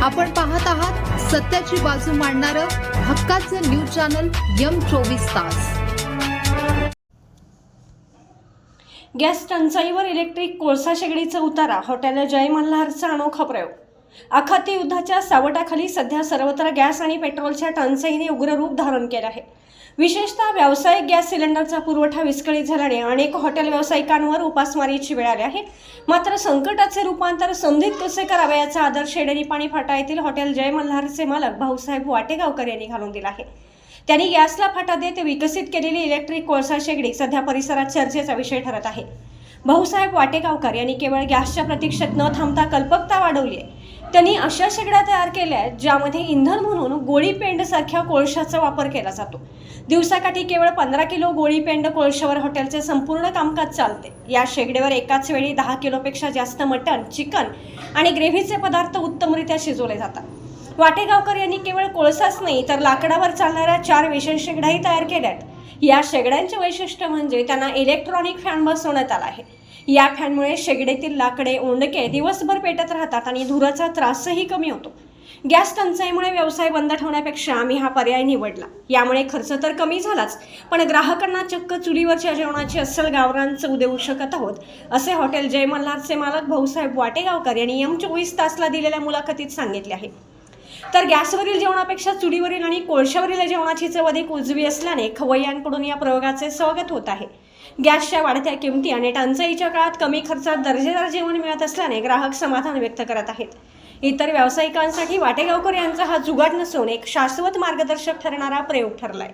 आपण पाहत आहात सत्याची बाजू मांडणारं हक्काचं न्यूज चॅनल M24 तास। गॅस टंचाईवर इलेक्ट्रिक कोळसा शेगडीचा उतारा, हॉटेल जय मल्हारचा अनोखा प्रयोग। आखाती युद्धाच्या सावटाखाली सध्या सर्वत्र गॅस आणि पेट्रोलच्या टंचाईने उग्र रूप धारण केले आहे। विशेषतः व्यावसायिक गॅस सिलेंडरचा पुरवठा विस्कळीत झाल्याने अनेक हॉटेल व्यावसायिकांवर उपासमारीची वेळ आली आहे। मात्र संकटाचे रूपांतर संधीत कसे करावे याचा आदर्श येडेरी पाणी फाटा येथील हॉटेल जय मल्हारचे मालक भाऊसाहेब वाटेगावकर यांनी घालून दिला आहे। त्यांनी गॅसला फाटा देत विकसित केलेली इलेक्ट्रिक कोळसा शेगडी सध्या परिसरात चर्चेचा विषय ठरत आहे। भाऊसाहेब वाटेगावकर यांनी केवळ गॅसच्या प्रतीक्षेत न थांबता कल्पकता वाढवली आहे। त्यांनी अशा शेगड्या तयार केल्या आहेत ज्यामध्ये इंधन म्हणून गोळी पेंड सारख्या कोळशाचा वापर केला जातो। दिवसाकाठी केवळ 15 किलो गोळी पेंड कोळशावर हॉटेलचे संपूर्ण कामकाज चालते। या शेगडीवर एकाच वेळी 10 किलोपेक्षा जास्त मटण, चिकन आणि ग्रेव्हीचे पदार्थ उत्तमरित्या शिजवले जातात। वाटेगावकर यांनी केवळ कोळसाच नाही तर लाकडावर चालणाऱ्या 4 विशेष शेगड्याही तयार केल्या आहेत। या शेगड्यांचे वैशिष्ट्य म्हणजे त्यांना इलेक्ट्रॉनिक फॅन बसवण्यात आला आहे। या फॅनमुळे शेगडीतील लाकडे ओंडके दिवसभर पेटत राहतात आणि धुराचा त्रासही कमी होतो। गॅस टंचाईमुळे व्यवसाय बंद ठेवण्यापेक्षा आम्ही हा पर्याय निवडला। यामुळे खर्च तर कमी झालाच, पण ग्राहकांना चक्क चुलीवरच्या जेवणाची अस्सल गावरान चव देऊ शकत आहोत, असे हॉटेल जय मल्हारचे मालक भाऊसाहेब वाटेगावकर यांनी M24 तासला दिलेल्या मुलाखतीत सांगितले आहे। तर गॅसवरील जेवणापेक्षा चुलीवरील आणि कोळशावरील जेवणाची चव अधिक उजवी असल्याने खवय्यांकडून या प्रयोगाचे स्वागत होत आहे। गॅसच्या वाढत्या किमती आणि टंचाईच्या काळात कमी खर्चात दर्जेदार जेवण मिळत असल्याने ग्राहक समाधान व्यक्त करत आहेत। इतर व्यावसायिकांसाठी वाटेगावकर यांचा हा जुगाड नसून एक शाश्वत मार्गदर्शक ठरणारा प्रयोग ठरलाय।